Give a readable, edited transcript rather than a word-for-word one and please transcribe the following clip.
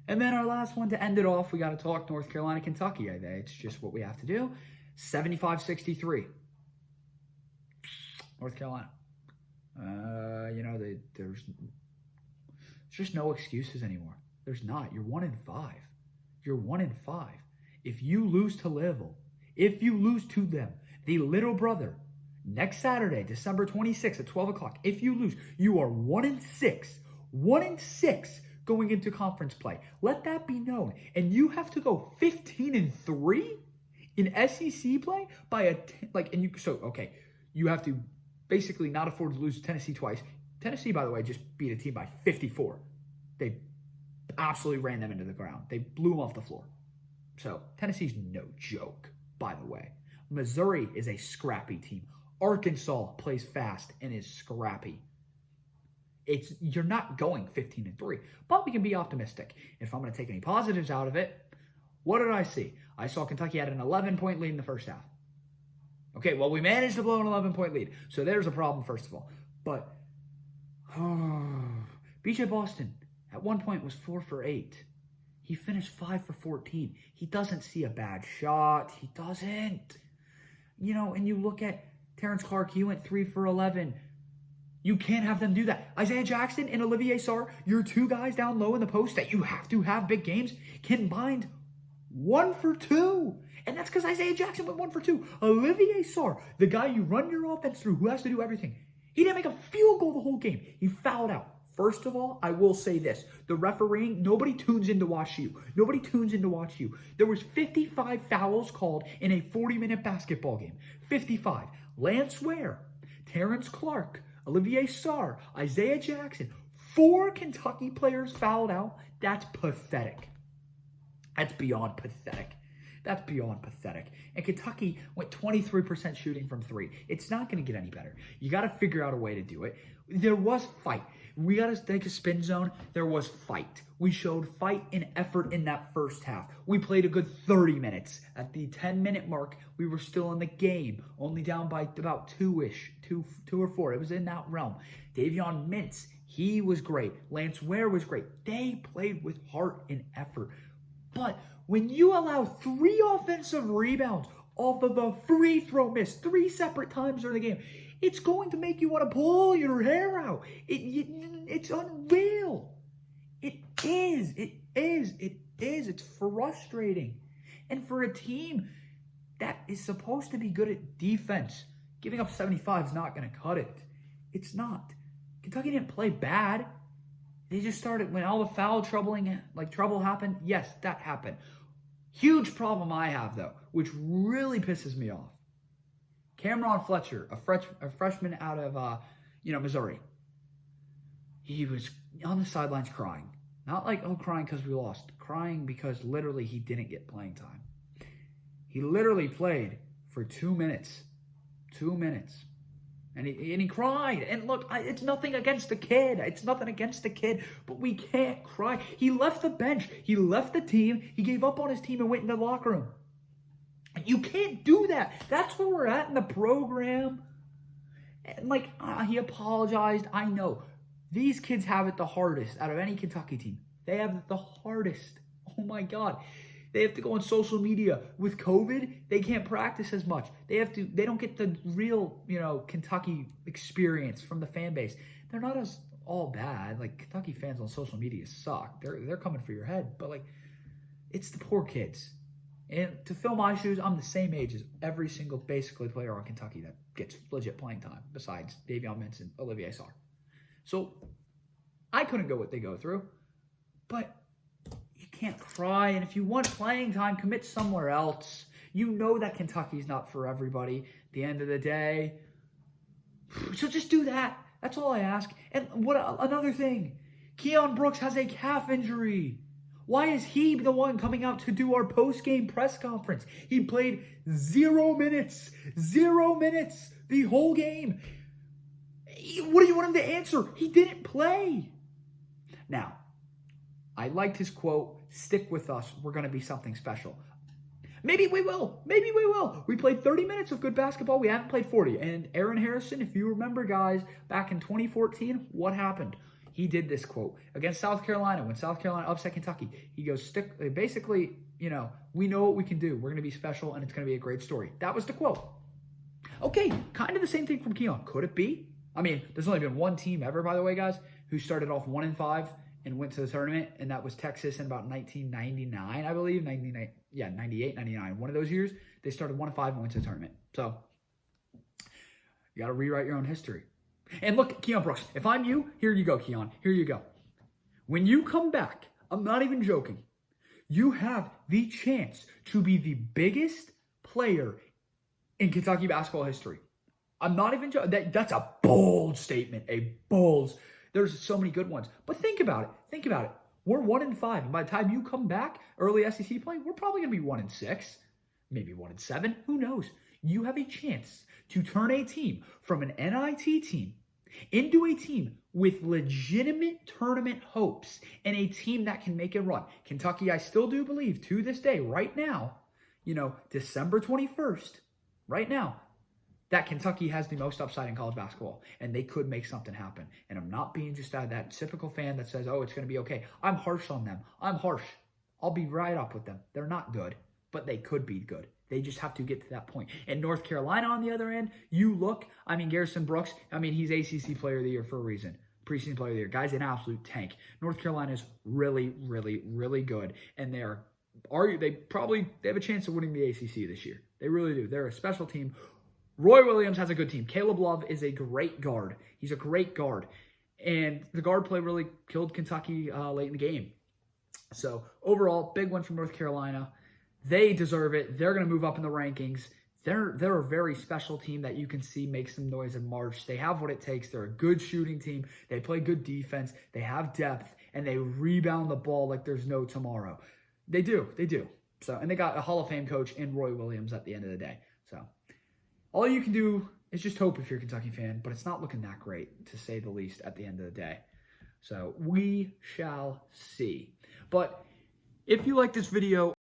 And then our last one to end it off, we got to talk North Carolina, Kentucky. It's just what we have to do. 75-63. North Carolina. There's just no excuses anymore. There's not. You're 1-5. You're 1-5. If you lose to Louisville, if you lose to them, the little brother, next Saturday, December 26th at 12 o'clock, if you lose, you are 1-6. 1-6 going into conference play. Let that be known. And you have to go 15-3 in SEC play by you have to basically not afford to lose to Tennessee twice. Tennessee, by the way, just beat a team by 54. They absolutely ran them into the ground. They blew them off the floor. So Tennessee's no joke, by the way. Missouri is a scrappy team. Arkansas plays fast and is scrappy. You're not going 15-3, but we can be optimistic. If I'm going to take any positives out of it, what did I see? I saw Kentucky had an 11-point lead in the first half. Okay, well, we managed to blow an 11-point lead. So there's a problem, first of all. But BJ Boston at one point was 4 for 8. He finished 5 for 14. He doesn't see a bad shot. He doesn't. And you look at Terrence Clark, he went 3 for 11. You can't have them do that. Isaiah Jackson and Olivier Sarr, your two guys down low in the post that you have to have big games, combined 1 for 2. And that's because Isaiah Jackson went 1 for 2. Olivier Sarr, the guy you run your offense through, who has to do everything, he didn't make a field goal the whole game. He fouled out. First of all, I will say this. The refereeing, nobody tunes in to watch you. Nobody tunes in to watch you. There was 55 fouls called in a 40-minute basketball game. 55. Lance Ware, Terrence Clark, Olivier Sarr, Isaiah Jackson. 4 Kentucky players fouled out. That's pathetic. That's beyond pathetic. That's beyond pathetic. And Kentucky went 23% shooting from 3. It's not going to get any better. You got to figure out a way to do it. There was fight. We got to take a spin zone. There was fight. We showed fight and effort in that first half. We played a good 30 minutes. At the 10-minute mark, we were still in the game, only down by about 2 or 4. It was in that realm. Davion Mintz, he was great. Lance Ware was great. They played with heart and effort. But when you allow 3 offensive rebounds off of a free throw miss 3 separate times during the game, it's going to make you want to pull your hair out. It's unreal. It is. It's frustrating. And for a team that is supposed to be good at defense, giving up 75 is not going to cut it. It's not. Kentucky didn't play bad. They just started when all the foul trouble happened. Yes, that happened. Huge problem I have, though, which really pisses me off. Cameron Fletcher, a freshman out of Missouri. He was on the sidelines crying. Not crying because we lost. Crying because literally he didn't get playing time. He literally played for 2 minutes. 2 minutes. And he cried. And look, it's nothing against the kid. It's nothing against the kid. But we can't cry. He left the bench. He left the team. He gave up on his team and went in the locker room. You can't do that. That's where we're at in the program. And he apologized. I know. These kids have it the hardest out of any Kentucky team. They have it the hardest. Oh my God. They have to go on social media. With COVID, they can't practice as much. They don't get the real, Kentucky experience from the fan base. They're not as all bad. Kentucky fans on social media suck. They're coming for your head. But it's the poor kids. And to fill my shoes, I'm the same age as every single basically player on Kentucky that gets legit playing time, besides Davion Mintz and Olivier Sarr. So I couldn't go what they go through, but you can't cry. And if you want playing time, commit somewhere else. You know that Kentucky's not for everybody at the end of the day. So just do that. That's all I ask. And another thing, Keon Brooks has a calf injury. Why is he the one coming out to do our post-game press conference? He played 0 minutes. 0 minutes the whole game. What do you want him to answer? He didn't play. Now, I liked his quote, "Stick with us. We're going to be something special." Maybe we will. Maybe we will. We played 30 minutes of good basketball. We haven't played 40. And Aaron Harrison, if you remember, guys, back in 2014, what happened? he did this quote against South Carolina when South Carolina upset Kentucky. He goes, basically, we know what we can do. We're going to be special, and it's going to be a great story. That was the quote. Okay, kind of the same thing from Keon. Could it be? I mean, there's only been one team ever, by the way, guys, who started off 1-5 and went to the tournament, and that was Texas in about 1999, I believe. 98, 99. One of those years, they started 1-5 and went to the tournament. So, you got to rewrite your own history. And look, Keon Brooks, if I'm you, here you go, Keon. Here you go. When you come back, I'm not even joking, you have the chance to be the biggest player in Kentucky basketball history. I'm not even joking. That's a bold statement. There's so many good ones. But think about it. We're 1-5. And by the time you come back, early SEC play, we're probably going to be 1-6, maybe 1-7. Who knows? You have a chance to turn a team from an NIT team into a team with legitimate tournament hopes and a team that can make a run. Kentucky, I still do believe to this day, right now, December 21st, right now, that Kentucky has the most upside in college basketball, and they could make something happen. And I'm not being just that typical fan that says, oh, it's going to be okay. I'm harsh on them. I'm harsh. I'll be right up with them. They're not good, but they could be good. They just have to get to that point. And North Carolina on the other end, Garrison Brooks, he's ACC Player of the Year for a reason. Preseason Player of the Year. Guy's an absolute tank. North Carolina's really, really, really good, and they have a chance of winning the ACC this year. They really do. They're a special team. Roy Williams has a good team. Caleb Love is a great guard. He's a great guard. And the guard play really killed Kentucky late in the game. So overall, big win from North Carolina. They deserve it. They're going to move up in the rankings. They're a very special team that you can see make some noise in March. They have what it takes. They're a good shooting team. They play good defense. They have depth, and they rebound the ball like there's no tomorrow. They do. So, and they got a Hall of Fame coach in Roy Williams at the end of the day. So, all you can do is just hope if you're a Kentucky fan, but it's not looking that great, to say the least, at the end of the day. So, we shall see. But if you like this video,